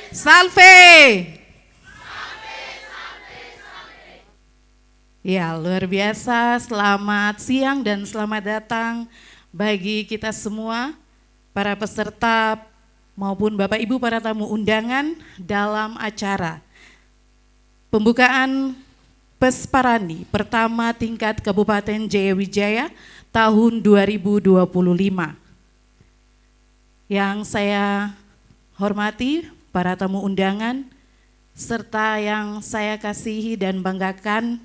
Salve! Ya, luar biasa. Selamat siang dan selamat datang bagi kita semua, para peserta maupun Bapak Ibu para tamu undangan dalam acara pembukaan Pesparani pertama tingkat Kabupaten Jayawijaya tahun 2025. Yang saya hormati para tamu undangan serta yang saya kasihi dan banggakan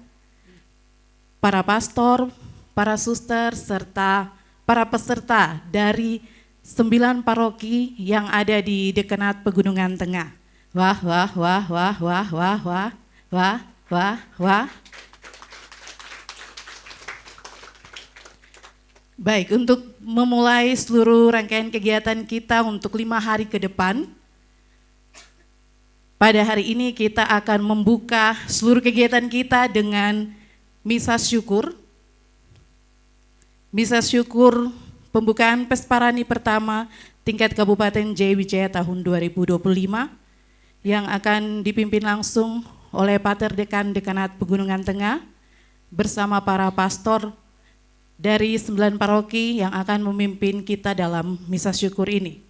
para pastor, para suster, serta para peserta dari 9 paroki yang ada di Dekanat Pegunungan Tengah. Wah, wah, wah, wah, wah, wah, wah, wah, wah, wah. Baik, untuk memulai seluruh rangkaian kegiatan kita untuk 5 hari ke depan, pada hari ini kita akan membuka seluruh kegiatan kita dengan Misa Syukur. Misa Syukur pembukaan Pesparani pertama tingkat Kabupaten Jayawijaya tahun 2025 yang akan dipimpin langsung oleh Pater Dekan Dekanat Pegunungan Tengah bersama para pastor dari 9 paroki yang akan memimpin kita dalam Misa Syukur ini.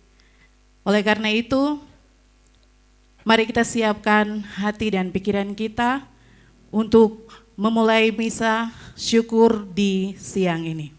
Oleh karena itu, mari kita siapkan hati dan pikiran kita untuk memulai Misa Syukur di siang ini.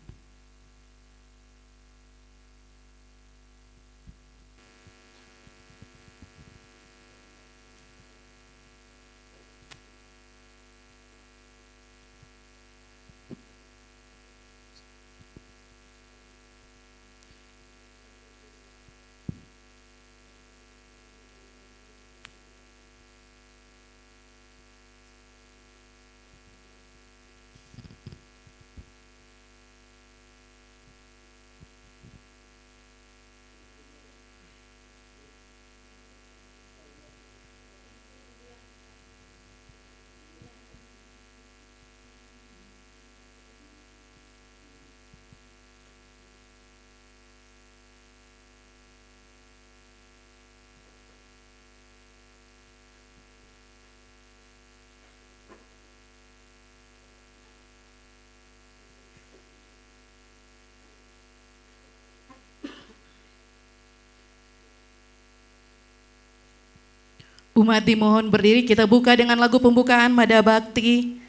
Umat dimohon berdiri, kita buka dengan lagu pembukaan Mada Bakti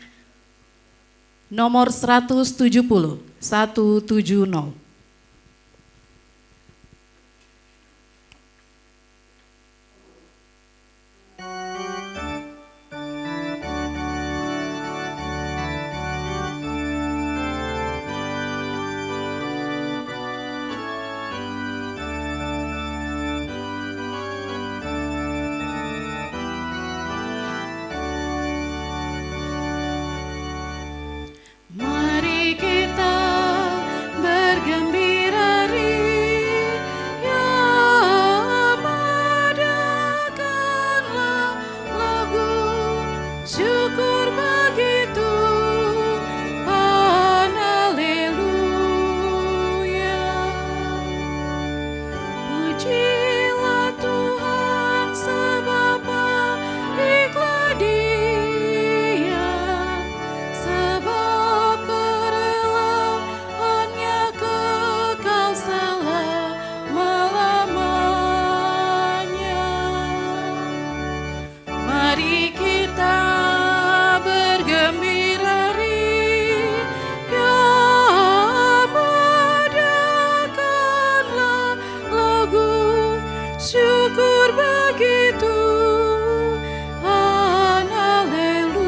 nomor 170, 170. Mari kita bergembira ria, madakanlah lagu syukur bagi Tuhan, haleluya. Pujilah Tuhan sebab baiklah Dia, sebab kerelaannya kekal selama-lamanya. Mari kita bergembira ria, madakanlah lagu syukur bagi Tuhan, haleluya.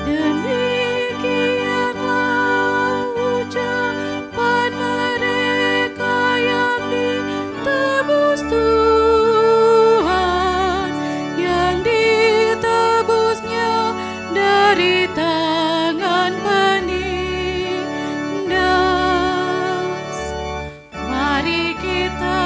Demikianlah ucapan mereka yang ditebus Tuhan, yang ditebusnya dari tangan penindas. Mari kita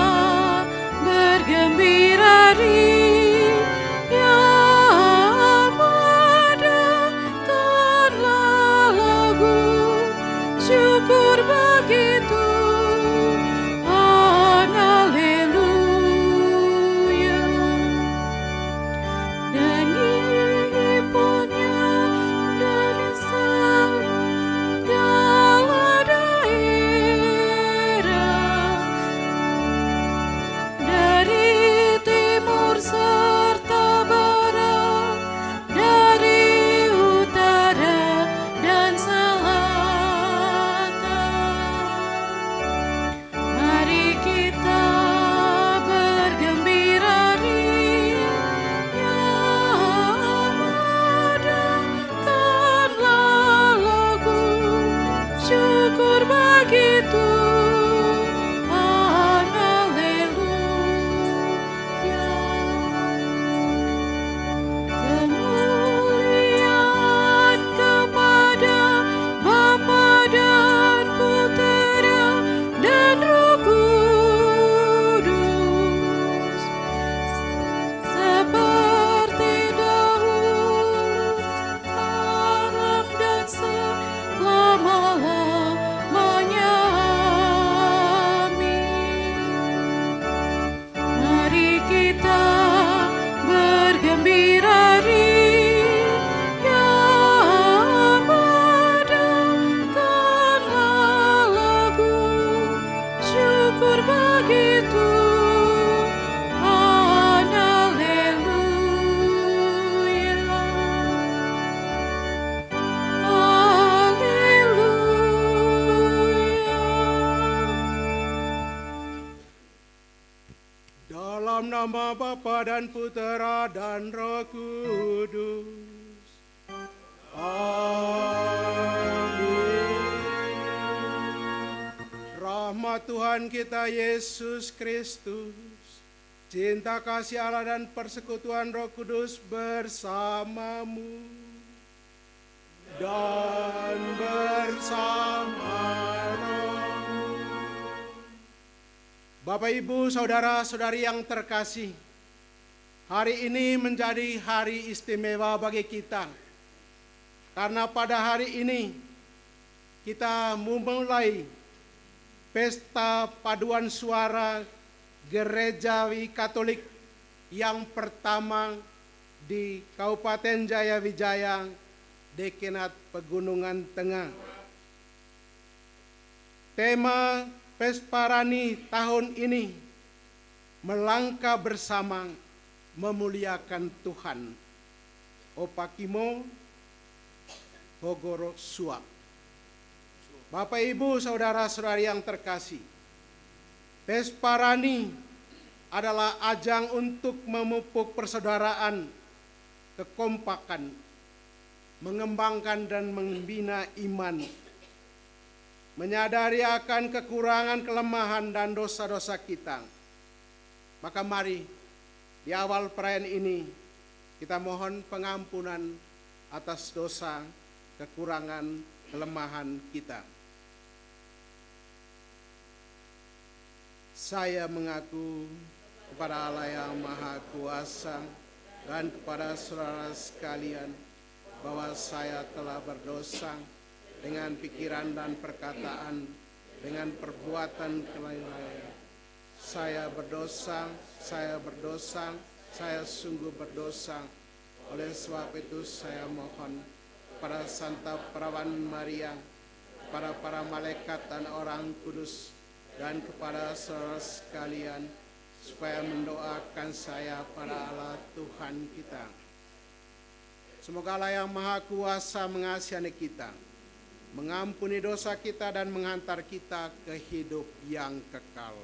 begitu. Dalam nama Bapa dan Putera dan Roh Kudus. Amin. Rahmat Tuhan kita Yesus Kristus, cinta kasih Allah dan persekutuan Roh Kudus bersamamu dan bersama rohmu. Bapak, Ibu, Saudara-saudari yang terkasih, hari ini menjadi hari istimewa bagi kita. Karena pada hari ini kita memulai pesta paduan suara Gerejawi Katolik yang pertama di Kabupaten Jayawijaya, Dekanat Pegunungan Tengah. Tema Pesparani tahun ini melangkah bersama memuliakan Tuhan. Opakimo Hogoro Suak. Bapak, Ibu, Saudara-saudari yang terkasih, Pesparani adalah ajang untuk memupuk persaudaraan, kekompakan, mengembangkan dan membina iman, menyadari akan kekurangan, kelemahan, dan dosa-dosa kita. Maka mari di awal perayaan ini kita mohon pengampunan atas dosa, kekurangan, kelemahan kita. Saya mengaku kepada Allah yang Maha Kuasa dan kepada saudara sekalian bahwa saya telah berdosa dengan pikiran dan perkataan, dengan perbuatan kelalaian. Saya berdosa, saya sungguh berdosa. Oleh sebab itu saya mohon kepada Santa Perawan Maria, para malaikat dan orang kudus, dan kepada saudara sekalian, supaya mendoakan saya pada Allah Tuhan kita. Semoga Allah yang Maha Kuasa mengasihi kita, mengampuni dosa kita dan menghantar kita ke hidup yang kekal.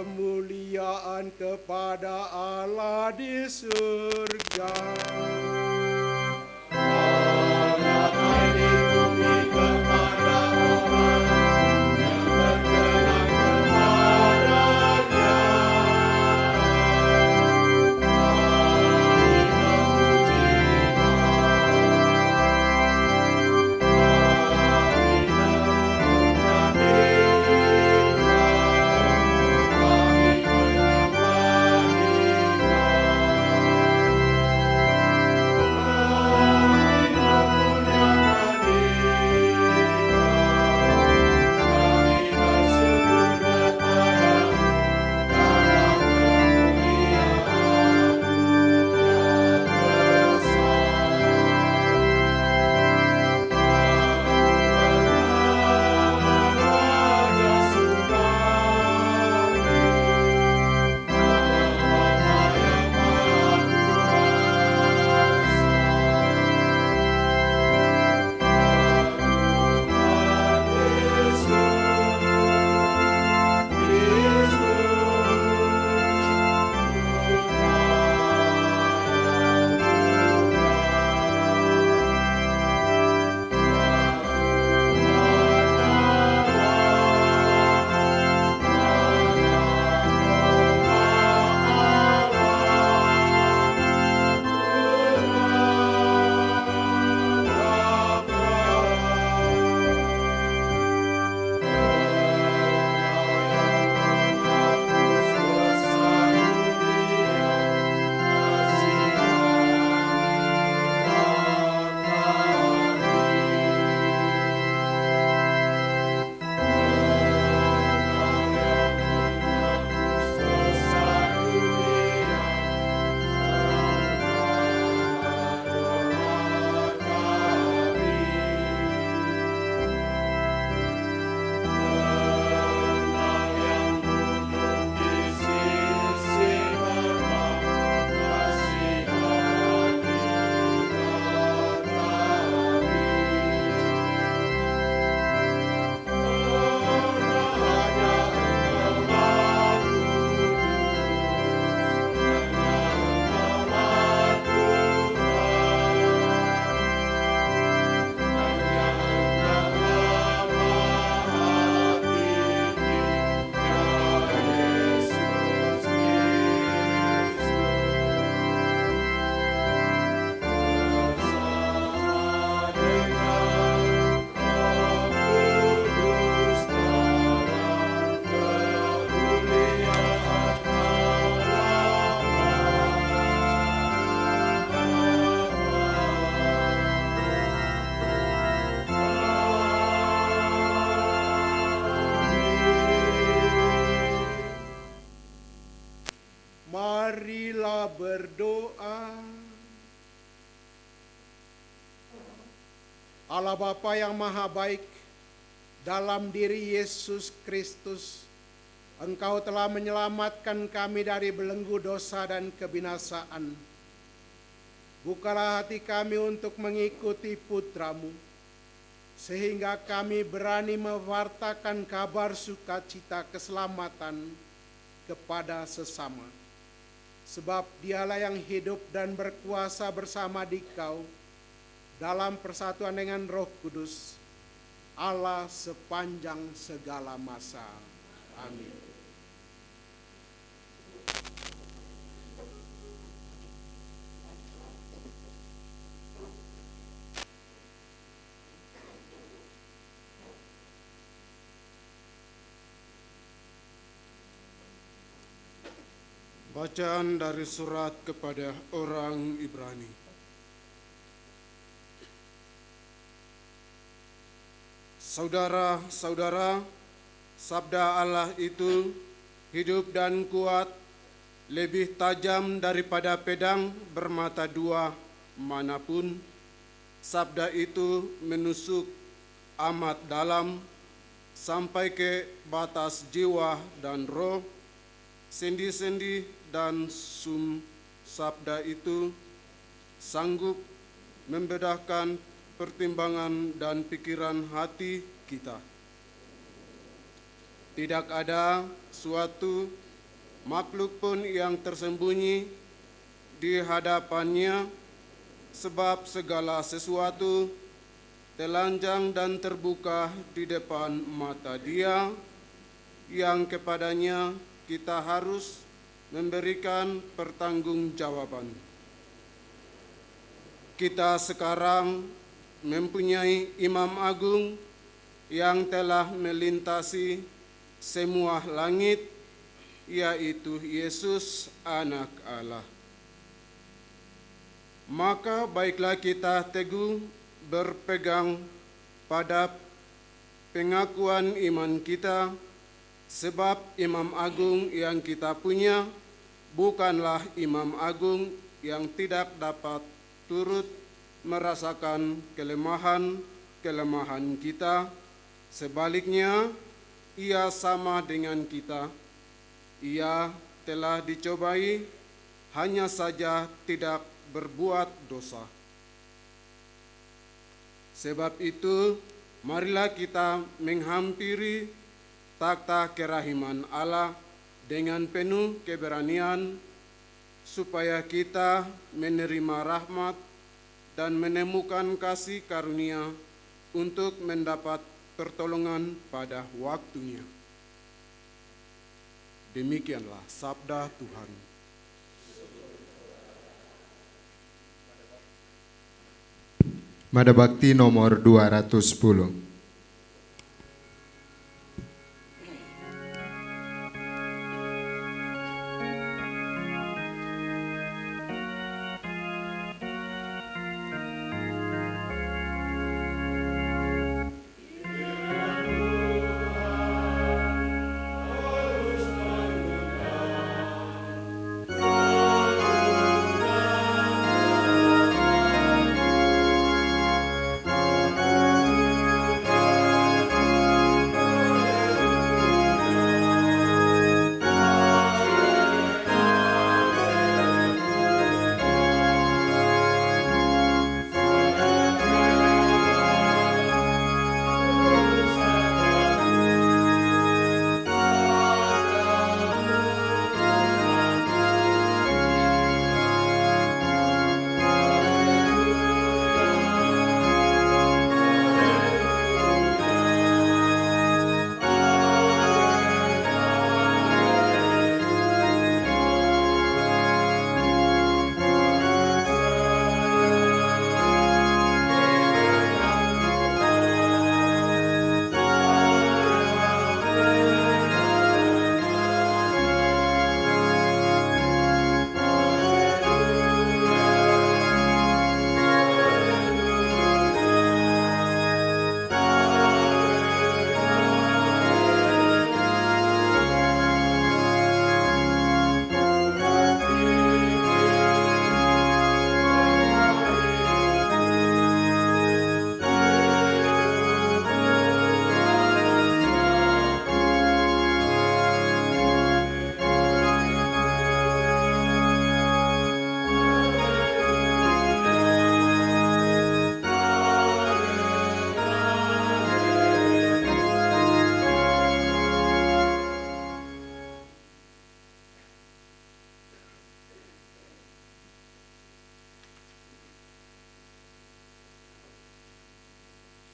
Kemuliaan kepada Allah di surga. Allah di bumi kepada orang yang berkenan kepada-Nya. Mari memuji berdoa. Allah Bapa yang Maha Baik, dalam diri Yesus Kristus, Engkau telah menyelamatkan kami dari belenggu dosa dan kebinasaan. Bukalah hati kami untuk mengikuti putra-Mu, sehingga kami berani mewartakan kabar sukacita keselamatan kepada sesama. Sebab Dialah yang hidup dan berkuasa bersama Dikau dalam persatuan dengan Roh Kudus, Allah sepanjang segala masa. Amin. Bacaan dari surat kepada orang Ibrani. Saudara-saudara, sabda Allah itu hidup dan kuat, lebih tajam daripada pedang bermata dua manapun. Sabda itu menusuk amat dalam, sampai ke batas jiwa dan roh, sendi-sendi dan sum. Sabda itu sanggup membedakan pertimbangan dan pikiran hati kita. Tidak ada suatu makhluk pun yang tersembunyi di hadapannya, sebab segala sesuatu telanjang dan terbuka di depan mata Dia, yang kepadanya kita harus memberikan pertanggungjawaban. Kita sekarang mempunyai Imam Agung yang telah melintasi semua langit, yaitu Yesus Anak Allah. Maka baiklah kita teguh berpegang pada pengakuan iman kita, sebab Imam Agung yang kita punya bukanlah Imam Agung yang tidak dapat turut merasakan kelemahan kita. Sebaliknya, Ia sama dengan kita. Ia telah dicobai, hanya saja tidak berbuat dosa. Sebab itu, marilah kita menghampiri takhta kerahiman Allah dengan penuh keberanian, supaya kita menerima rahmat dan menemukan kasih karunia untuk mendapat pertolongan pada waktunya. Demikianlah sabda Tuhan. Mada Bakti nomor 210.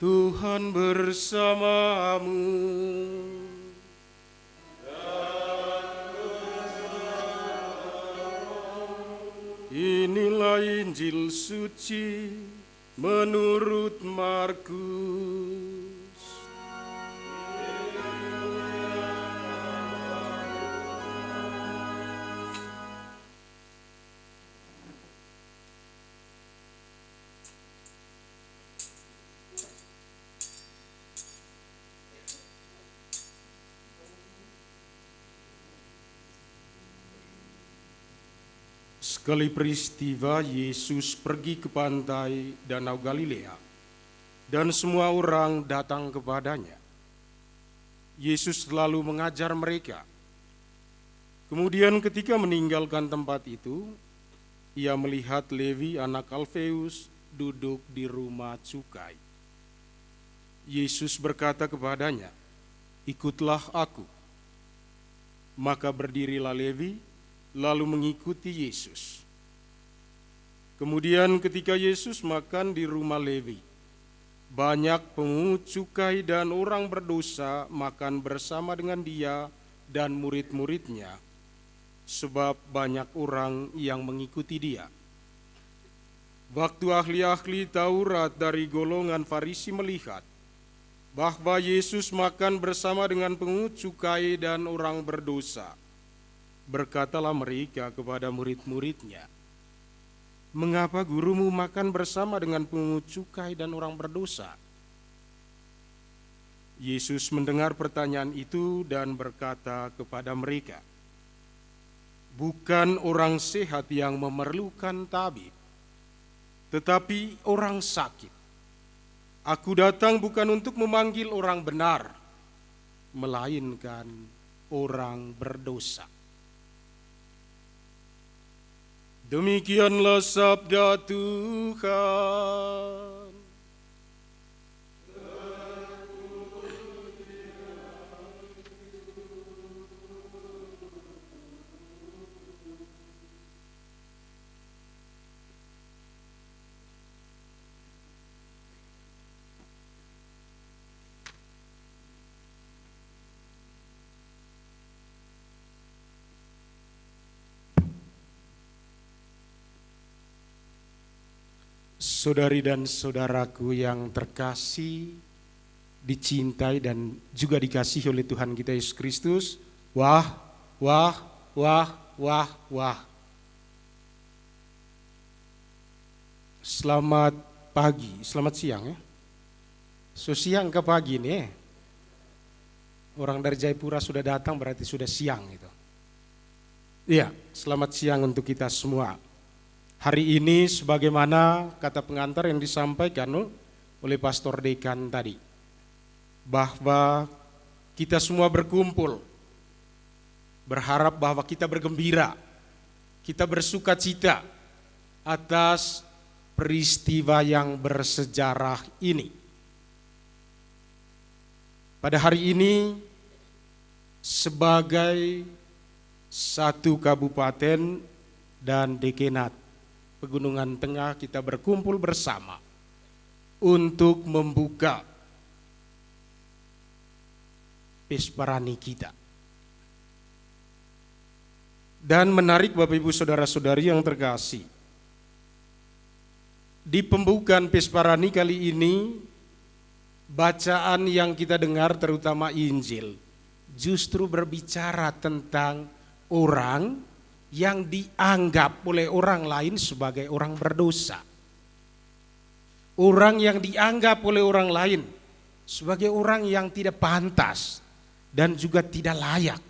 Tuhan bersamamu. Inilah Injil suci menurut Markus. Sekali peristiwa, Yesus pergi ke pantai Danau Galilea, dan semua orang datang kepadanya. Yesus selalu mengajar mereka. Kemudian ketika meninggalkan tempat itu, ia melihat Levi anak Alfeus duduk di rumah cukai. Yesus berkata kepadanya, "Ikutlah aku." Maka berdirilah Levi, lalu mengikuti Yesus. Kemudian ketika Yesus makan di rumah Levi, banyak pungut cukai dan orang berdosa makan bersama dengan dia dan murid-muridnya, sebab banyak orang yang mengikuti dia. Waktu ahli-ahli Taurat dari golongan Farisi melihat bahwa Yesus makan bersama dengan pungut cukai dan orang berdosa, berkatalah mereka kepada murid-muridnya, "Mengapa gurumu makan bersama dengan pungut cukai dan orang berdosa?" Yesus mendengar pertanyaan itu dan berkata kepada mereka, "Bukan orang sehat yang memerlukan tabib, tetapi orang sakit. Aku datang bukan untuk memanggil orang benar, melainkan orang berdosa." Demikianlah sabda Tuhan. Saudari dan saudaraku yang terkasih, dicintai dan juga dikasihi oleh Tuhan kita Yesus Kristus, wah, wah, wah, wah, wah. Selamat pagi, selamat siang ya. So siang ke pagi nih. Orang dari Jayapura sudah datang berarti sudah siang gitu. Iya, selamat siang untuk kita semua. Hari ini sebagaimana kata pengantar yang disampaikan oleh Pastor Dekan tadi, bahwa kita semua berkumpul, berharap bahwa kita bergembira, kita bersuka cita atas peristiwa yang bersejarah ini. Pada hari ini sebagai satu kabupaten dan dekanat Pegunungan Tengah kita berkumpul bersama untuk membuka Pesparani kita. Dan menarik Bapak Ibu Saudara-saudari yang terkasih, di pembukaan Pesparani kali ini, bacaan yang kita dengar terutama Injil justru berbicara tentang orang yang dianggap oleh orang lain sebagai orang berdosa. Orang yang dianggap oleh orang lain sebagai orang yang tidak pantas dan juga tidak layak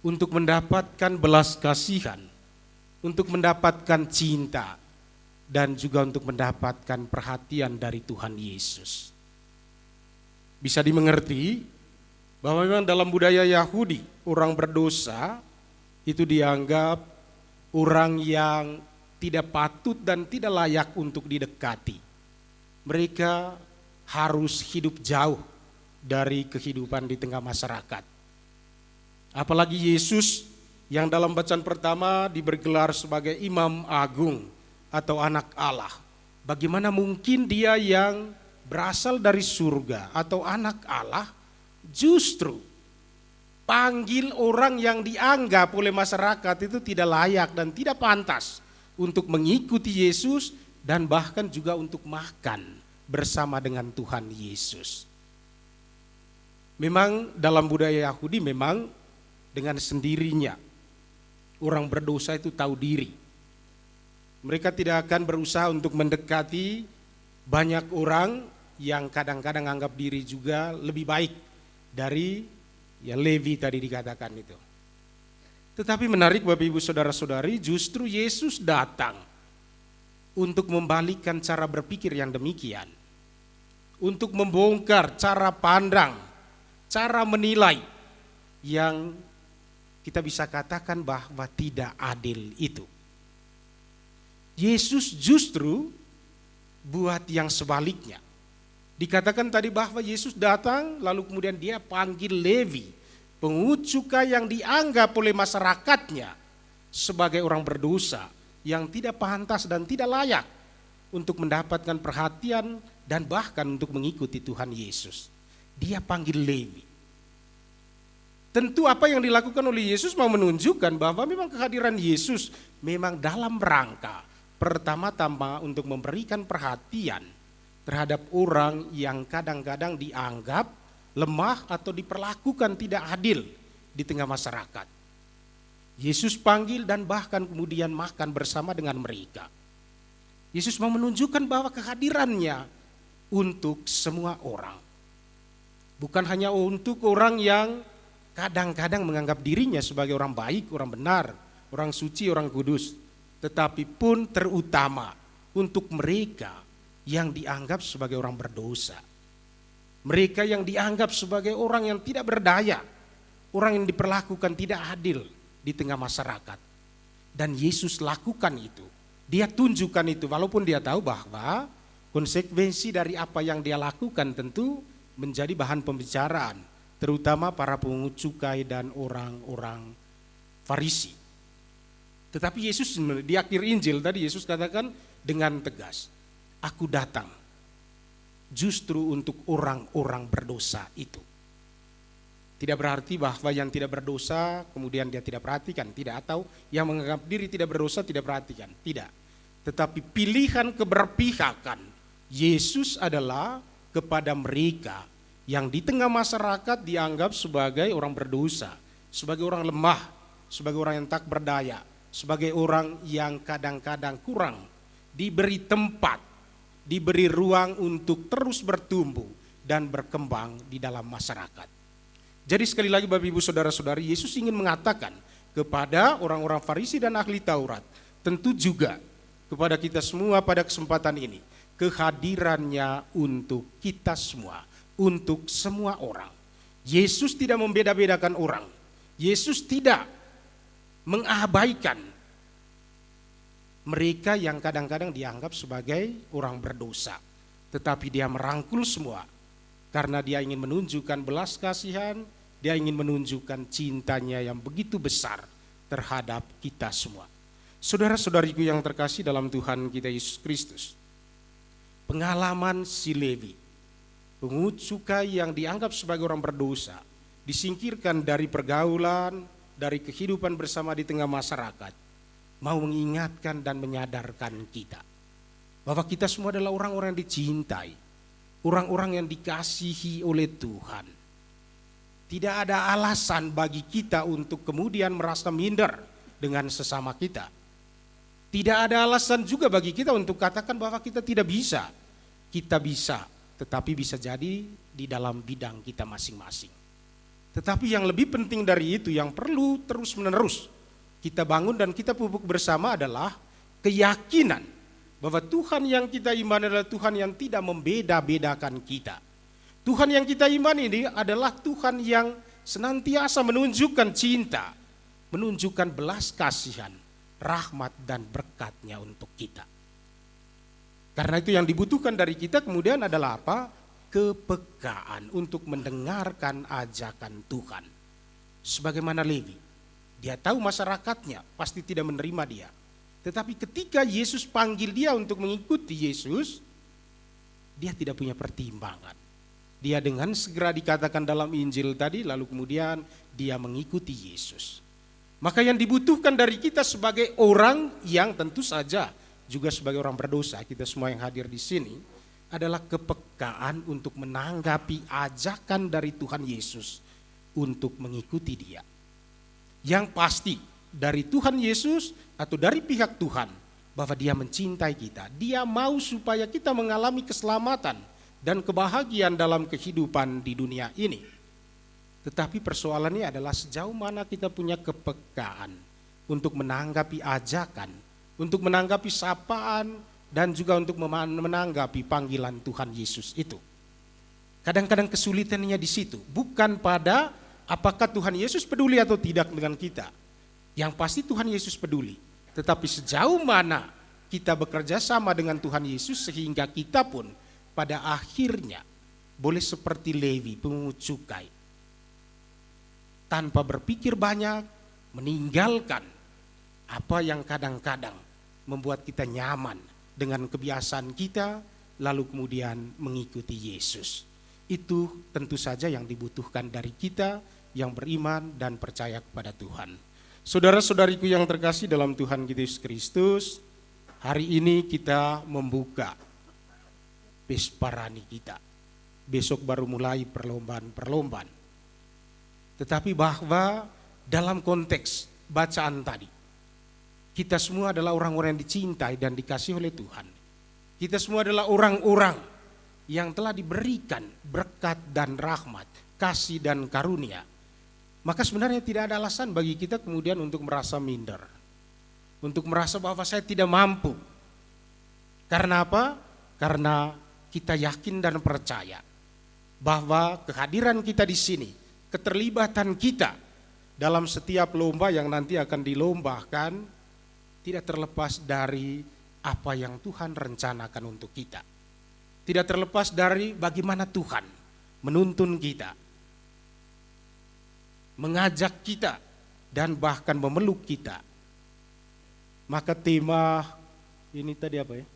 untuk mendapatkan belas kasihan, untuk mendapatkan cinta, dan juga untuk mendapatkan perhatian dari Tuhan Yesus. Bisa dimengerti bahwa memang dalam budaya Yahudi, orang berdosa itu dianggap orang yang tidak patut dan tidak layak untuk didekati. Mereka harus hidup jauh dari kehidupan di tengah masyarakat. Apalagi Yesus yang dalam bacaan pertama dibergelar sebagai Imam Agung atau Anak Allah. Bagaimana mungkin dia yang berasal dari surga atau anak Allah, justru panggil orang yang dianggap oleh masyarakat itu tidak layak dan tidak pantas untuk mengikuti Yesus dan bahkan juga untuk makan bersama dengan Tuhan Yesus. Memang dalam budaya Yahudi memang dengan sendirinya orang berdosa itu tahu diri. Mereka tidak akan berusaha untuk mendekati banyak orang yang kadang-kadang anggap diri juga lebih baik dari Levi tadi dikatakan itu. Tetapi menarik Bapak Ibu Saudara-saudari, justru Yesus datang untuk membalikkan cara berpikir yang demikian. Untuk membongkar cara pandang, cara menilai yang kita bisa katakan bahwa tidak adil itu. Yesus justru buat yang sebaliknya. Dikatakan tadi bahwa Yesus datang lalu kemudian dia panggil Levi, pungut cukai yang dianggap oleh masyarakatnya sebagai orang berdosa yang tidak pantas dan tidak layak untuk mendapatkan perhatian dan bahkan untuk mengikuti Tuhan Yesus. Dia panggil Levi. Tentu apa yang dilakukan oleh Yesus mau menunjukkan bahwa memang kehadiran Yesus memang dalam rangka pertama-tama untuk memberikan perhatian terhadap orang yang kadang-kadang dianggap lemah atau diperlakukan tidak adil di tengah masyarakat. Yesus panggil dan bahkan kemudian makan bersama dengan mereka. Yesus mau menunjukkan bahwa kehadirannya untuk semua orang. Bukan hanya untuk orang yang kadang-kadang menganggap dirinya sebagai orang baik, orang benar, orang suci, orang kudus. Tetapi pun terutama untuk mereka yang dianggap sebagai orang berdosa. Mereka yang dianggap sebagai orang yang tidak berdaya, orang yang diperlakukan tidak adil di tengah masyarakat. Dan Yesus lakukan itu. Dia tunjukkan itu walaupun dia tahu bahwa konsekuensi dari apa yang dia lakukan tentu menjadi bahan pembicaraan, terutama para pungut cukai dan orang-orang Farisi. Tetapi Yesus di akhir Injil tadi Yesus katakan dengan tegas, aku datang justru untuk orang-orang berdosa itu. Tidak berarti bahwa yang tidak berdosa kemudian dia tidak perhatikan, tidak, atau yang menganggap diri tidak berdosa tidak perhatikan, tidak. Tetapi pilihan keberpihakan Yesus adalah kepada mereka yang di tengah masyarakat dianggap sebagai orang berdosa, sebagai orang lemah, sebagai orang yang tak berdaya, sebagai orang yang kadang-kadang kurang diberi tempat, diberi ruang untuk terus bertumbuh dan berkembang di dalam masyarakat. Jadi sekali lagi Bapak Ibu Saudara-saudari, Yesus ingin mengatakan kepada orang-orang Farisi dan ahli Taurat, tentu juga kepada kita semua pada kesempatan ini, kehadirannya untuk kita semua, untuk semua orang. Yesus tidak membeda-bedakan orang. Yesus tidak mengabaikan mereka yang kadang-kadang dianggap sebagai orang berdosa. Tetapi dia merangkul semua karena dia ingin menunjukkan belas kasihan, dia ingin menunjukkan cintanya yang begitu besar terhadap kita semua. Saudara-saudariku yang terkasih dalam Tuhan kita Yesus Kristus, pengalaman si Levi, pungut cukai yang dianggap sebagai orang berdosa, disingkirkan dari pergaulan, dari kehidupan bersama di tengah masyarakat, mau mengingatkan dan menyadarkan kita bahwa kita semua adalah orang-orang yang dicintai, orang-orang yang dikasihi oleh Tuhan. Tidak ada alasan bagi kita untuk kemudian merasa minder dengan sesama kita. Tidak ada alasan juga bagi kita untuk katakan bahwa kita tidak bisa. Kita bisa, tetapi bisa jadi di dalam bidang kita masing-masing. Tetapi yang lebih penting dari itu, yang perlu terus-menerus kita bangun dan kita pupuk bersama adalah keyakinan bahwa Tuhan yang kita imani adalah Tuhan yang tidak membeda-bedakan kita. Tuhan yang kita imani ini adalah Tuhan yang senantiasa menunjukkan cinta, menunjukkan belas kasihan, rahmat dan berkat-Nya untuk kita. Karena itu yang dibutuhkan dari kita kemudian adalah apa? Kepekaan untuk mendengarkan ajakan Tuhan. Sebagaimana Levi, dia tahu masyarakatnya pasti tidak menerima dia. Tetapi ketika Yesus panggil dia untuk mengikuti Yesus, dia tidak punya pertimbangan. Dia dengan segera dikatakan dalam Injil tadi, lalu kemudian dia mengikuti Yesus. Maka yang dibutuhkan dari kita sebagai orang yang tentu saja juga sebagai orang berdosa, kita semua yang hadir di sini, adalah kepekaan untuk menanggapi ajakan dari Tuhan Yesus untuk mengikuti Dia. Yang pasti dari Tuhan Yesus atau dari pihak Tuhan bahwa Dia mencintai kita. Dia mau supaya kita mengalami keselamatan dan kebahagiaan dalam kehidupan di dunia ini. Tetapi persoalannya adalah sejauh mana kita punya kepekaan untuk menanggapi ajakan, untuk menanggapi sapaan, dan juga untuk menanggapi panggilan Tuhan Yesus itu. Kadang-kadang kesulitannya di situ, bukan pada apakah Tuhan Yesus peduli atau tidak dengan kita. Yang pasti Tuhan Yesus peduli, tetapi sejauh mana kita bekerja sama dengan Tuhan Yesus sehingga kita pun pada akhirnya boleh seperti Lewi pemungut cukai, tanpa berpikir banyak, meninggalkan apa yang kadang-kadang membuat kita nyaman dengan kebiasaan kita, lalu kemudian mengikuti Yesus. Itu tentu saja yang dibutuhkan dari kita yang beriman dan percaya kepada Tuhan. Saudara-saudariku yang terkasih dalam Tuhan Yesus Kristus, hari ini kita membuka Pesparani kita. Besok baru mulai perlombaan. Tetapi bahwa dalam konteks bacaan tadi, kita semua adalah orang-orang yang dicintai dan dikasihi oleh Tuhan. Kita semua adalah orang-orang yang telah diberikan berkat dan rahmat, kasih dan karunia. Maka sebenarnya tidak ada alasan bagi kita kemudian untuk merasa minder. Untuk merasa bahwa saya tidak mampu. Karena apa? Karena kita yakin dan percaya bahwa kehadiran kita di sini, keterlibatan kita dalam setiap lomba yang nanti akan dilombakan tidak terlepas dari apa yang Tuhan rencanakan untuk kita. Tidak terlepas dari bagaimana Tuhan menuntun kita, mengajak kita, dan bahkan memeluk kita. Maka tema ini tadi apa ya?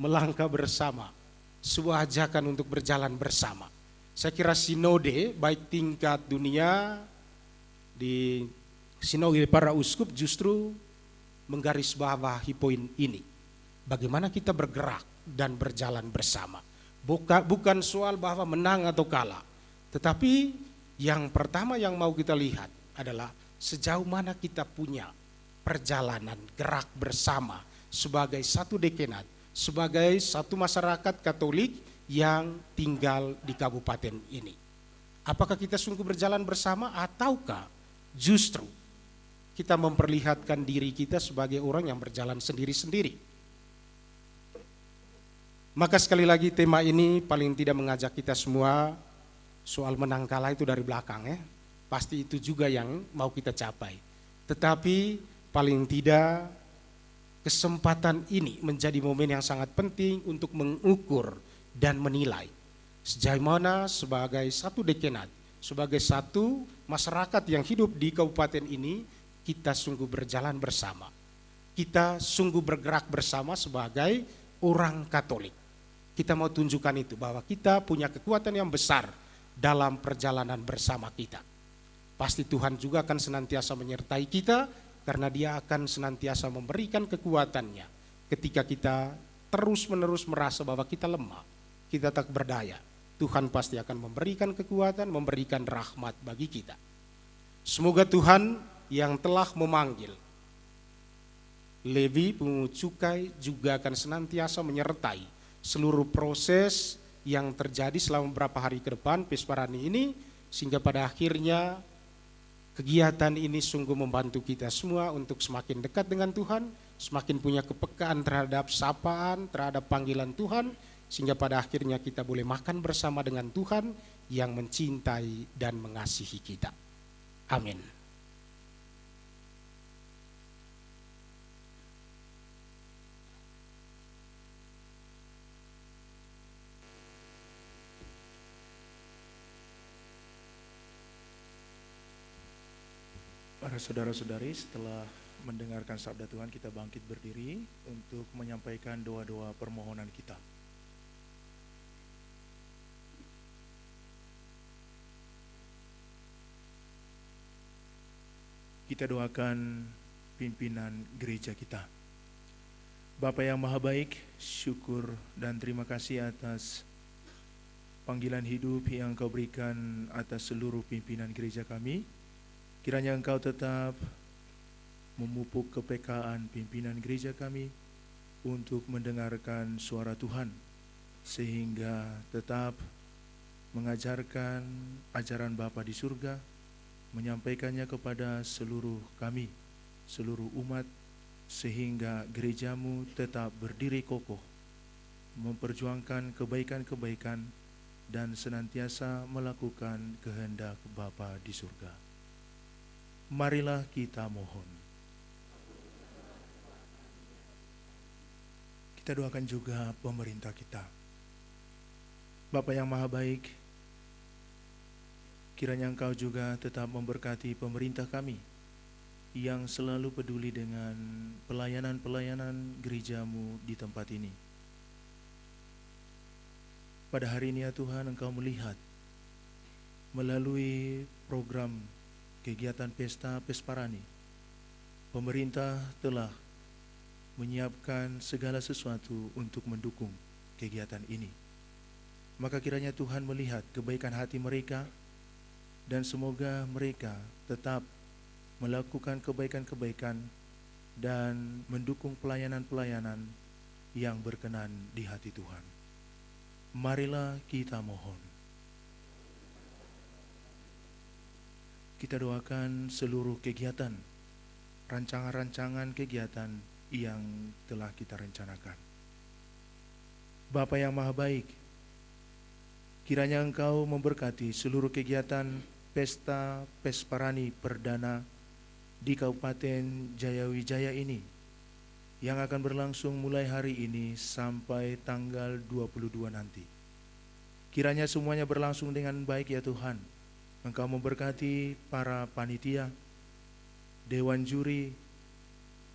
Melangkah bersama, sebuah ajakan untuk berjalan bersama. Saya kira sinode baik tingkat dunia, di sinode para uskup justru menggarisbawahi poin ini. Bagaimana kita bergerak dan berjalan bersama. Bukan soal bahwa menang atau kalah. Tetapi yang pertama yang mau kita lihat adalah sejauh mana kita punya perjalanan gerak bersama sebagai satu dekenat, sebagai satu masyarakat Katolik yang tinggal di kabupaten ini. Apakah kita sungguh berjalan bersama ataukah justru kita memperlihatkan diri kita sebagai orang yang berjalan sendiri-sendiri. Maka sekali lagi tema ini paling tidak mengajak kita semua soal menang kalah itu dari belakang ya. Pasti itu juga yang mau kita capai. Tetapi paling tidak kesempatan ini menjadi momen yang sangat penting untuk mengukur dan menilai sejauh mana sebagai satu dekenat, sebagai satu masyarakat yang hidup di kabupaten ini, kita sungguh berjalan bersama. Kita sungguh bergerak bersama sebagai orang Katolik. Kita mau tunjukkan itu bahwa kita punya kekuatan yang besar dalam perjalanan bersama kita. Pasti Tuhan juga akan senantiasa menyertai kita karena Dia akan senantiasa memberikan kekuatannya ketika kita terus-menerus merasa bahwa kita lemah, kita tak berdaya. Tuhan pasti akan memberikan kekuatan, memberikan rahmat bagi kita. Semoga Tuhan yang telah memanggil Lewi pemungut cukai juga akan senantiasa menyertai seluruh proses yang terjadi selama beberapa hari ke depan Pesparani ini, sehingga pada akhirnya kegiatan ini sungguh membantu kita semua untuk semakin dekat dengan Tuhan, semakin punya kepekaan terhadap sapaan, terhadap panggilan Tuhan, sehingga pada akhirnya kita boleh makan bersama dengan Tuhan yang mencintai dan mengasihi kita. Amin. Para saudara-saudari, setelah mendengarkan sabda Tuhan, kita bangkit berdiri untuk menyampaikan doa-doa permohonan kita. Kita doakan pimpinan gereja kita. Bapa yang Maha Baik, syukur dan terima kasih atas panggilan hidup yang Engkau berikan atas seluruh pimpinan gereja kami. Kiranya Engkau tetap memupuk kepekaan pimpinan gereja kami untuk mendengarkan suara Tuhan, sehingga tetap mengajarkan ajaran Bapa di surga, menyampaikannya kepada seluruh kami, seluruh umat, sehingga gerejamu tetap berdiri kokoh, memperjuangkan kebaikan-kebaikan dan senantiasa melakukan kehendak Bapa di surga. Marilah kita mohon. Kita doakan juga pemerintah kita. Bapa yang Maha Baik, kiranya Engkau juga tetap memberkati pemerintah kami yang selalu peduli dengan pelayanan-pelayanan gerejamu di tempat ini. Pada hari ini ya Tuhan, Engkau melihat melalui program kegiatan Pesta Pesparani, pemerintah telah menyiapkan segala sesuatu untuk mendukung kegiatan ini. Maka kiranya Tuhan melihat kebaikan hati mereka, dan semoga mereka tetap melakukan kebaikan-kebaikan dan mendukung pelayanan-pelayanan yang berkenan di hati Tuhan. Marilah kita mohon. Kita doakan seluruh kegiatan, rancangan-rancangan kegiatan yang telah kita rencanakan. Bapa yang Maha Baik, kiranya Engkau memberkati seluruh kegiatan Pesta Pesparani Perdana di Kabupaten Jayawijaya ini, yang akan berlangsung mulai hari ini sampai tanggal 22 nanti. Kiranya semuanya berlangsung dengan baik ya Tuhan. Engkau memberkati para panitia, dewan juri,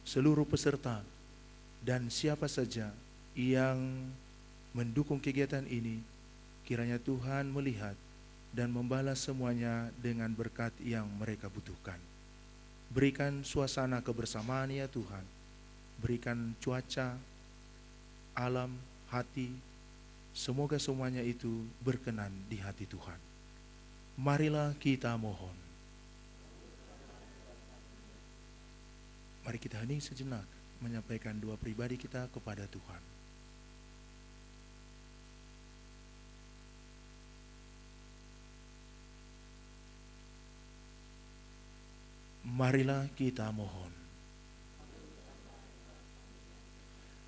seluruh peserta, dan siapa saja yang mendukung kegiatan ini. Kiranya Tuhan melihat dan membalas semuanya dengan berkat yang mereka butuhkan. Berikan suasana kebersamaan ya Tuhan. Berikan cuaca, alam, hati. Semoga semuanya itu berkenan di hati Tuhan. Marilah kita mohon. Mari kita hening sejenak menyampaikan doa pribadi kita kepada Tuhan. Marilah kita mohon.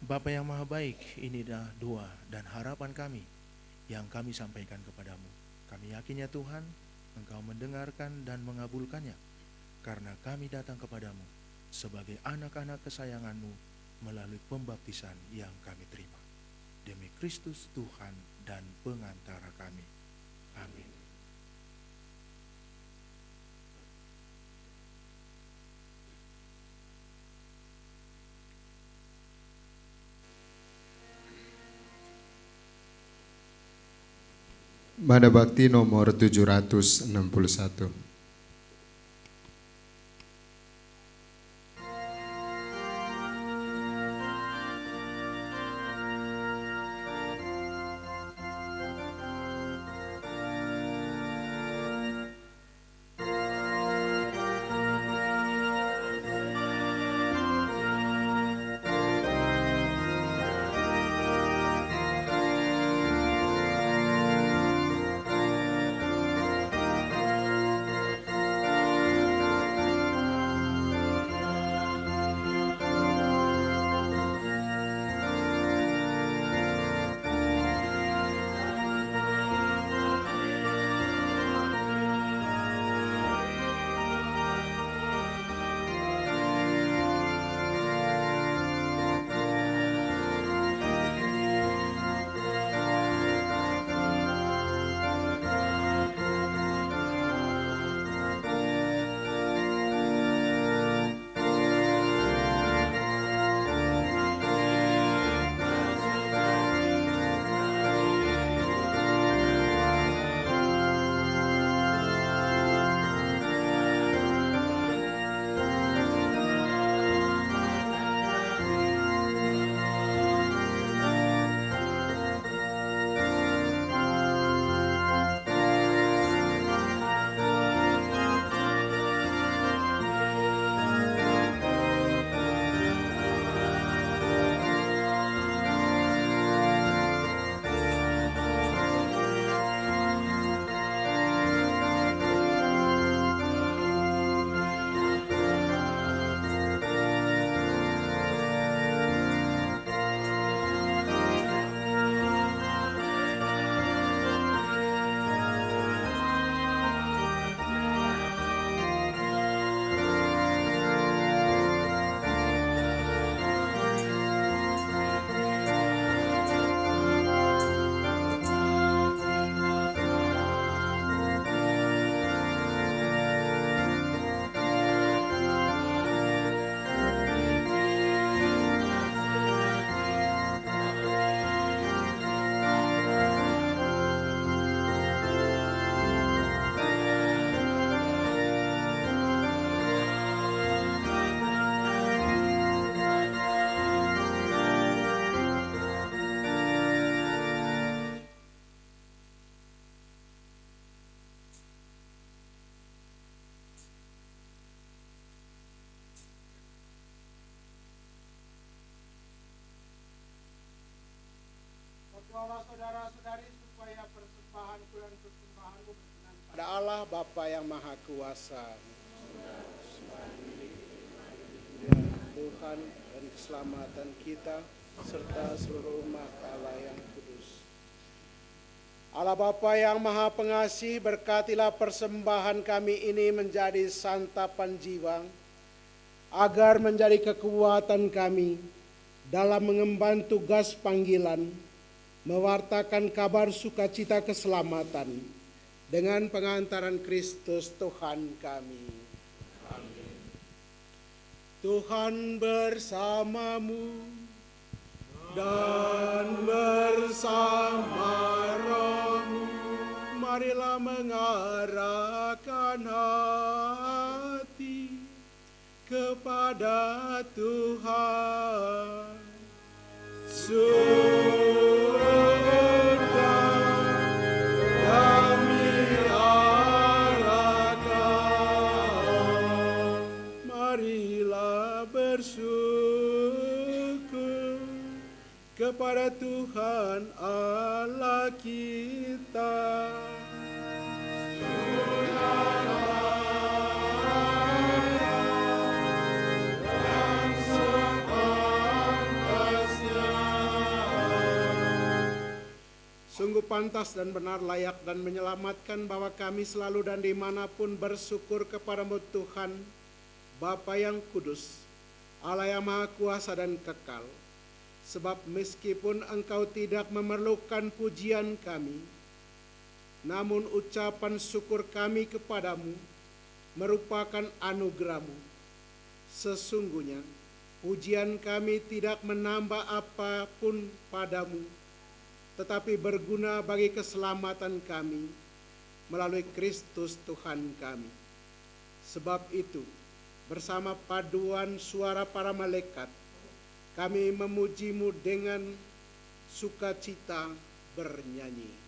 Bapa yang Maha Baik, ini adalah doa dan harapan kami yang kami sampaikan kepadamu. Kami yakin ya Tuhan, Engkau mendengarkan dan mengabulkannya, karena kami datang kepadamu sebagai anak-anak kesayangan-Mu melalui pembaptisan yang kami terima. Demi Kristus Tuhan dan pengantara kami. Amin. Mana Bakti nomor 761. Kepada Allah Bapa yang Maha Kuasa, Tuhan dan keselamatan kita, serta seluruh umat Allah yang kudus. Allah Bapa yang Maha Pengasih, berkatilah persembahan kami ini menjadi santapan jiwa, agar menjadi kekuatan kami dalam mengemban tugas panggilan, mewartakan kabar sukacita keselamatan dengan pengantaran Kristus Tuhan kami. Amin. Tuhan bersamamu dan bersama rohmu. Marilah mengarahkan hati kepada Tuhan. Bersyukur kepada Tuhan Allah kita. Sungguh pantas dan benar, layak dan menyelamatkan bahwa kami selalu dan dimanapun bersyukur kepadamu Tuhan, Bapa yang kudus, Allah yang Maha Kuasa dan kekal. Sebab meskipun Engkau tidak memerlukan pujian kami, namun ucapan syukur kami kepadamu merupakan anugerah-Mu. Sesungguhnya pujian kami tidak menambah apapun padamu, tetapi berguna bagi keselamatan kami melalui Kristus Tuhan kami. Sebab itu, bersama paduan suara para malaikat, kami memuji-Mu dengan sukacita bernyanyi.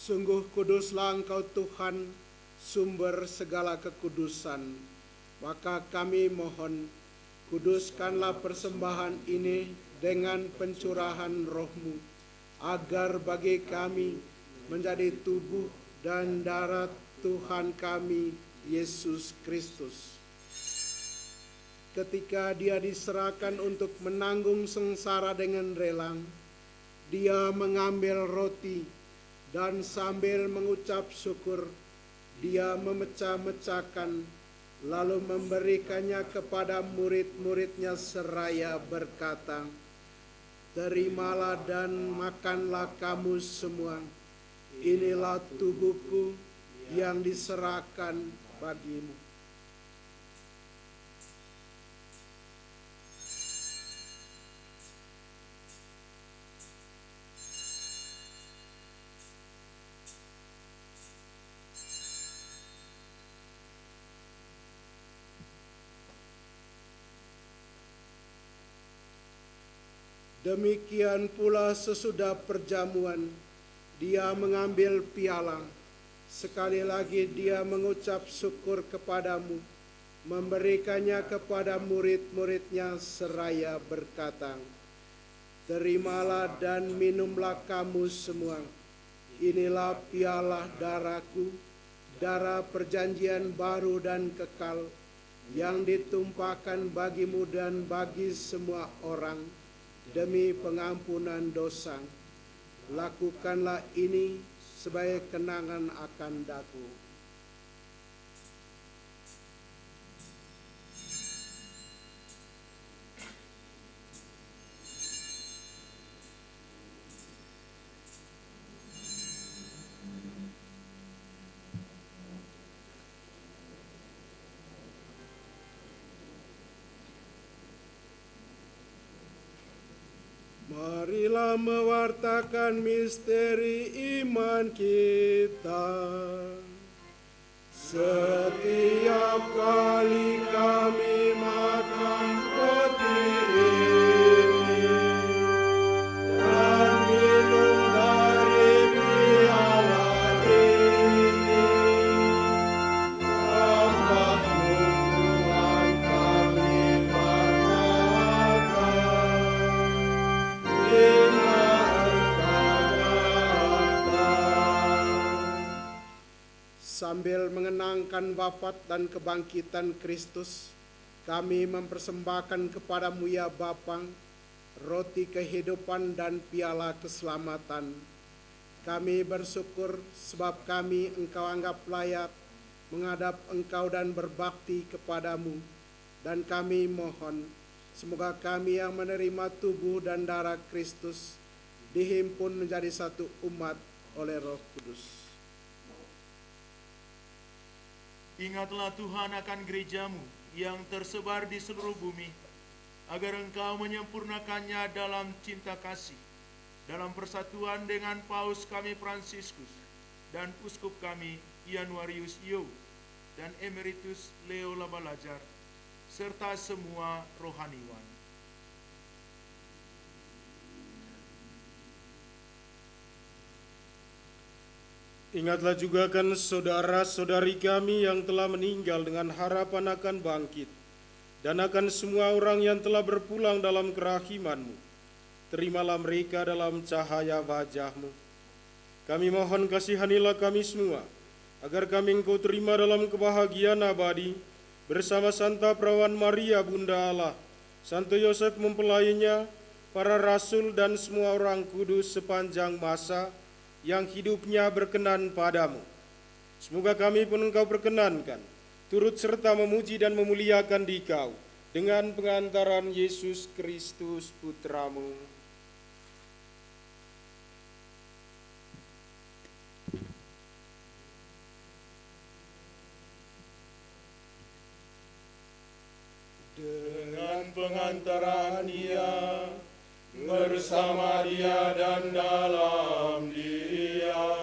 Sungguh kuduslah Engkau Tuhan, sumber segala kekudusan. Maka kami mohon, kuduskanlah persembahan ini dengan pencurahan Roh-Mu, agar bagi kami menjadi tubuh dan darah Tuhan kami, Yesus Kristus. Ketika Dia diserahkan untuk menanggung sengsara dengan rela, Dia mengambil roti, dan sambil mengucap syukur, Dia memecah-mecahkan, lalu memberikannya kepada murid-muridnya seraya berkata, "Terimalah dan makanlah kamu semua, inilah tubuhku yang diserahkan bagimu." Demikian pula sesudah perjamuan, Dia mengambil piala. Sekali lagi Dia mengucap syukur kepadamu, memberikannya kepada murid-muridnya seraya berkata, "Terimalah dan minumlah kamu semua, Inilah piala darahku, darah perjanjian baru dan kekal, yang ditumpahkan bagimu dan bagi semua orang, demi pengampunan dosa. Lakukanlah ini sebagai kenangan akan daku. Marilah mewartakan misteri iman kita. Setiap kali kami makan roti ini dan minum dari piala ini, tambahmu Tuhan kami katakan. Sambil mengenangkan wafat dan kebangkitan Kristus, kami mempersembahkan kepadamu ya Bapa, roti kehidupan dan piala keselamatan. Kami bersyukur sebab kami Engkau anggap layak menghadap Engkau dan berbakti kepadamu. Dan kami mohon, semoga kami yang menerima tubuh dan darah Kristus dihimpun menjadi satu umat oleh Roh Kudus. Ingatlah Tuhan akan gerejamu yang tersebar di seluruh bumi, agar Engkau menyempurnakannya dalam cinta kasih, dalam persatuan dengan Paus kami Fransiskus dan Uskup kami Januarius Io dan Emeritus Leo Labalajar, serta semua rohaniwan. Ingatlah juga kan saudara-saudari kami yang telah meninggal dengan harapan akan bangkit, dan akan semua orang yang telah berpulang dalam kerahiman-Mu. Terimalah mereka dalam cahaya wajah-Mu. Kami mohon kasihanilah kami semua, agar kami Engkau terima dalam kebahagiaan abadi, bersama Santa Perawan Maria Bunda Allah, Santo Yosef mempelainya, para rasul dan semua orang kudus sepanjang masa, yang hidupnya berkenan padamu. Semoga kami pun Engkau perkenankan, turut serta memuji dan memuliakan Dikau, dengan pengantaran Yesus Kristus Putramu. Dengan pengantaran Dia, bersama Dia dan dalam Dia,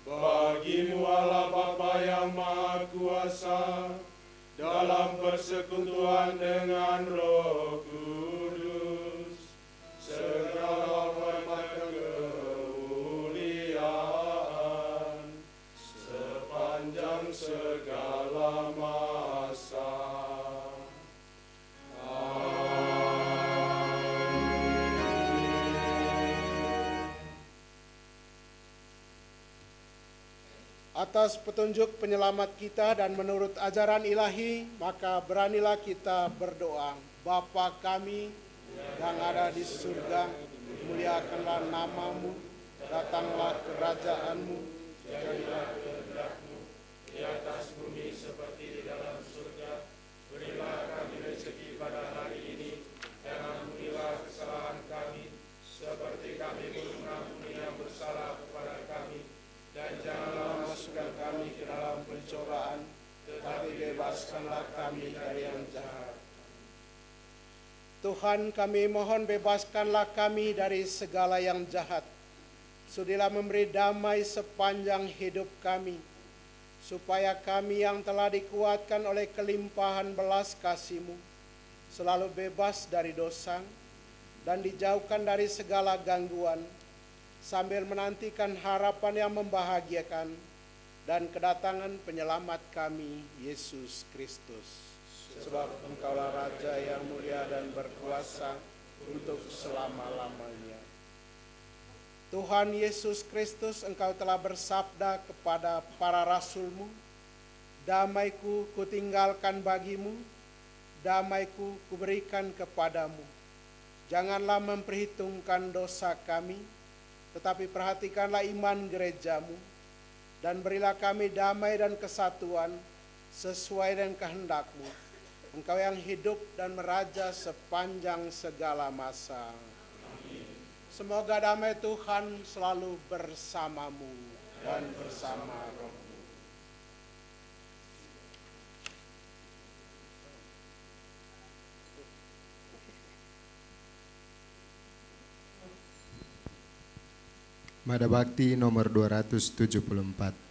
bagimu Allah Bapa yang Maha Kuasa, dalam persekutuan dengan Roh Kudus, segala hormat dan kemuliaan sepanjang segala masa. Atas petunjuk penyelamat kita dan menurut ajaran ilahi, maka beranilah kita berdoa. Bapa kami yang ada di surga, muliakanlah nama-Mu, datanglah kerajaan-Mu, jadilah kehendak-Mu di atas bumi seperti di dalam surga. Berilah kami rezeki pada hari ini, dan ampunilah kesalahan kami, seperti kami pun mengampuni yang bersalah kepada kami. Dan janganlah masukkan kami ke dalam pencobaan, tetapi bebaskanlah kami dari yang jahat. Tuhan, kami mohon bebaskanlah kami dari segala yang jahat. Sudilah memberi damai sepanjang hidup kami, supaya kami yang telah dikuatkan oleh kelimpahan belas kasih-Mu selalu bebas dari dosa dan dijauhkan dari segala gangguan, sambil menantikan harapan yang membahagiakan dan kedatangan penyelamat kami, Yesus Kristus. Sebab Engkaulah Raja yang mulia dan berkuasa untuk selama-lamanya. Tuhan Yesus Kristus, Engkau telah bersabda kepada para rasul-Mu, damaiku kutinggalkan bagimu, damaiku kuberikan kepadamu. Janganlah memperhitungkan dosa kami, tetapi perhatikanlah iman gerejamu, dan berilah kami damai dan kesatuan sesuai dengan kehendak-Mu. Engkau yang hidup dan meraja sepanjang segala masa. Semoga damai Tuhan selalu bersamamu dan bersama rohmu. Mada Bakti nomor 274.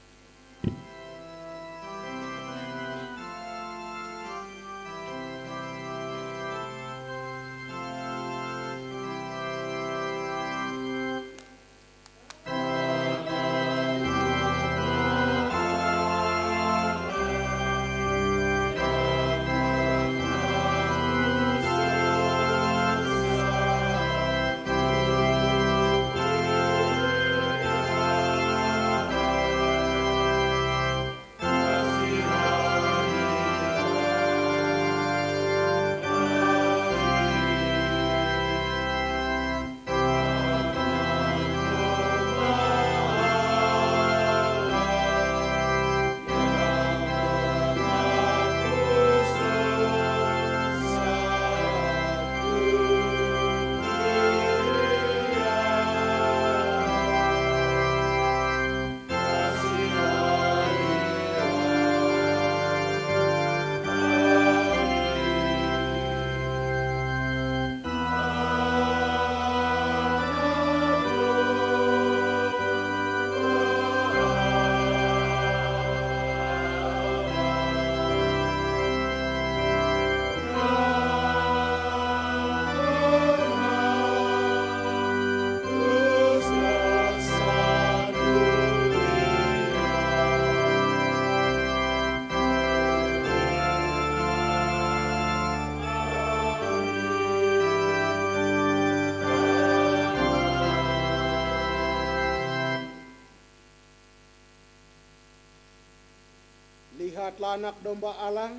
Lihatlah anak domba Allah,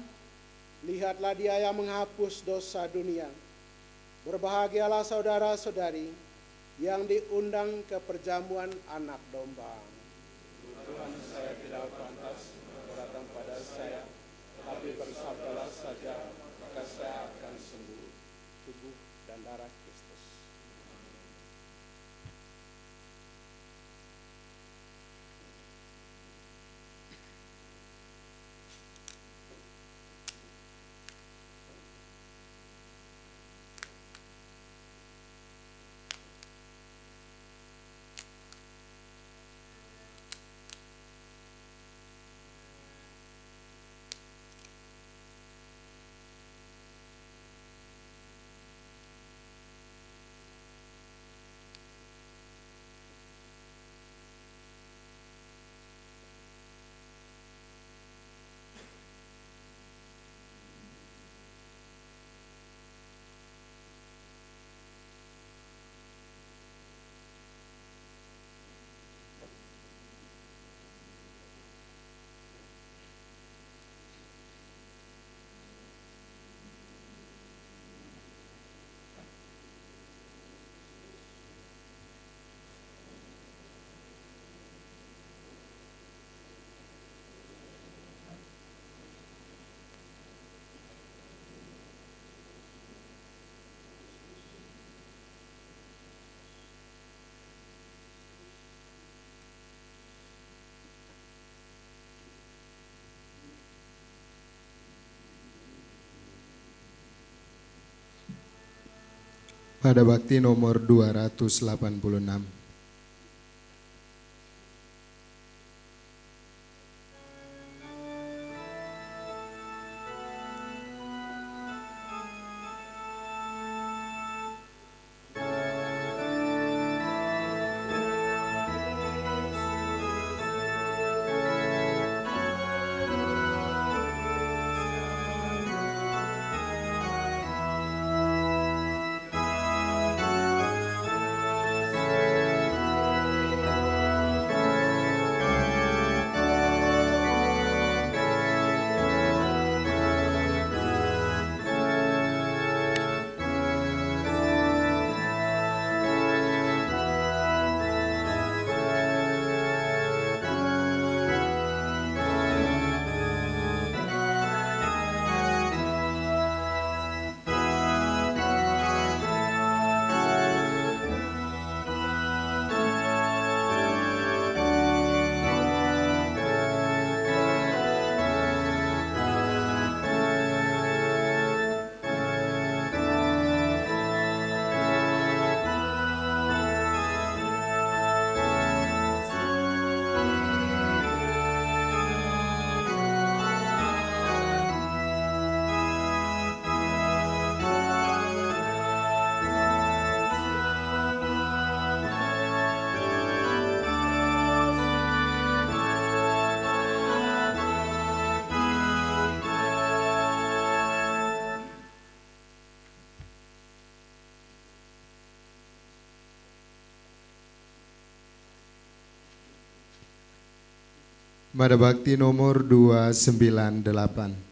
lihatlah dia yang menghapus dosa dunia. Berbahagialah saudara-saudari yang diundang ke perjamuan anak domba. Tuhan, saya tidak pantas datang pada saya, tapi bersabdalah saja, maka saya akan sembuh. Tubuh dan darah Kristus. Mada Bakti nomor 286. Madabakti nomor 298.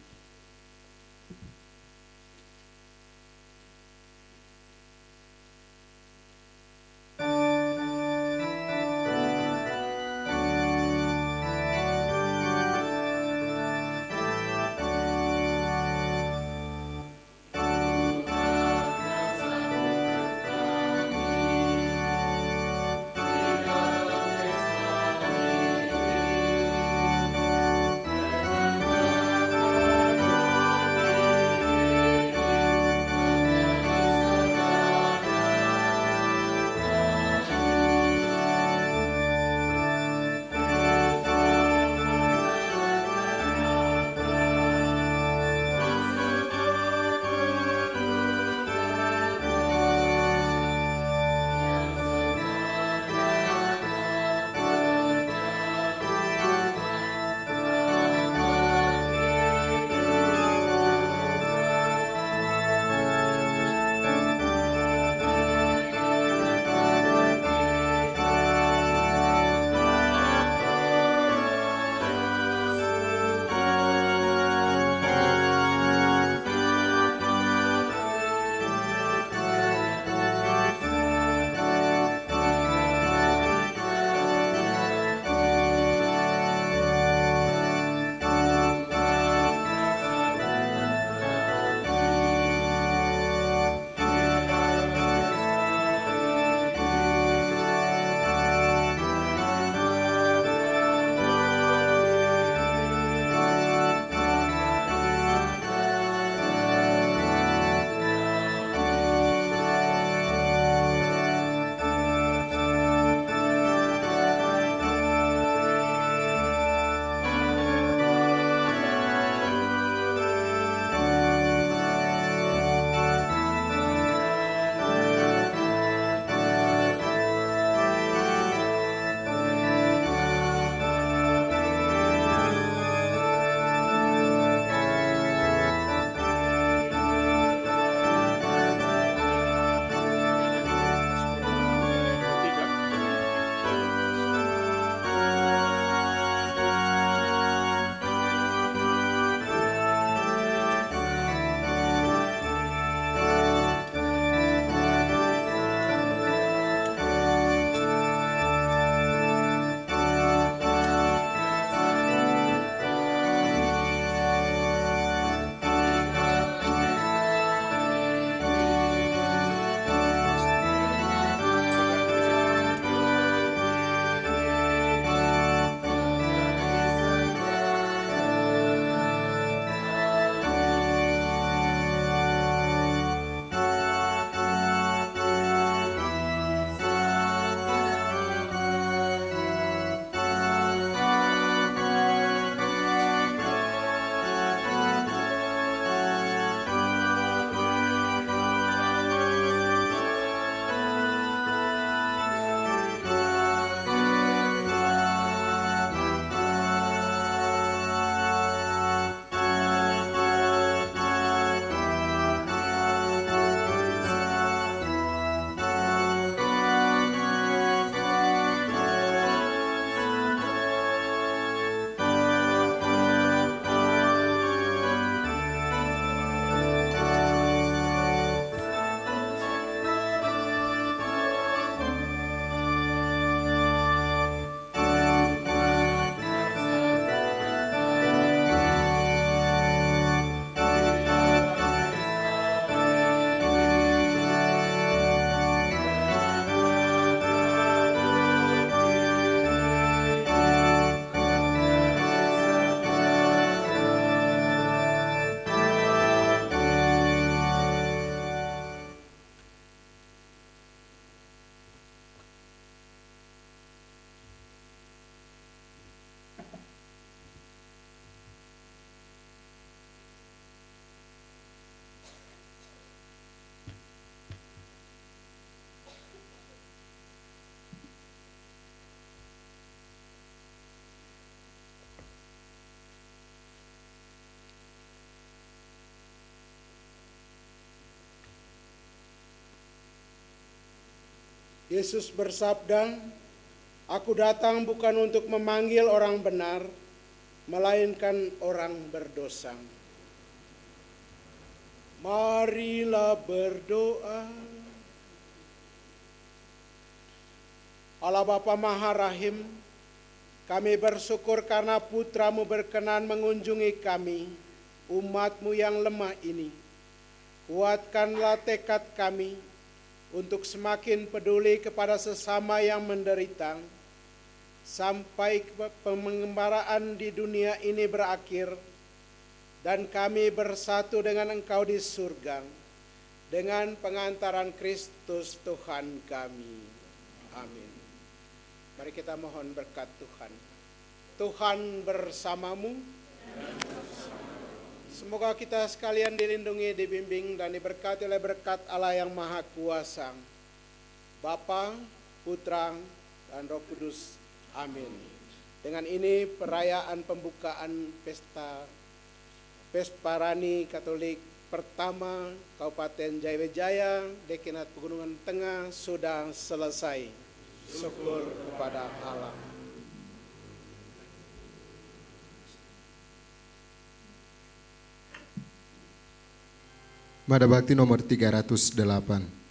Yesus bersabda, "Aku datang bukan untuk memanggil orang benar, melainkan orang berdosa. Marilah berdoa. Allah Bapa Maha Rahim, kami bersyukur karena Putra-Mu berkenan mengunjungi kami, umat-Mu yang lemah ini. Kuatkanlah tekad kami untuk semakin peduli kepada sesama yang menderita, sampai pengembaraan di dunia ini berakhir, dan kami bersatu dengan Engkau di surga, dengan pengantaran Kristus Tuhan kami. Amin. Mari kita mohon berkat Tuhan. Tuhan bersamamu. Semoga kita sekalian dilindungi, dibimbing, dan diberkati oleh berkat Allah yang Maha Kuasa, Bapa, Putra, dan Roh Kudus. Amin. Dengan ini perayaan pembukaan pesta Pesparani Katolik pertama Kabupaten Jayawijaya, Dekanat Pegunungan Tengah sudah selesai. Syukur kepada Allah. Mada Bakti nomor 308.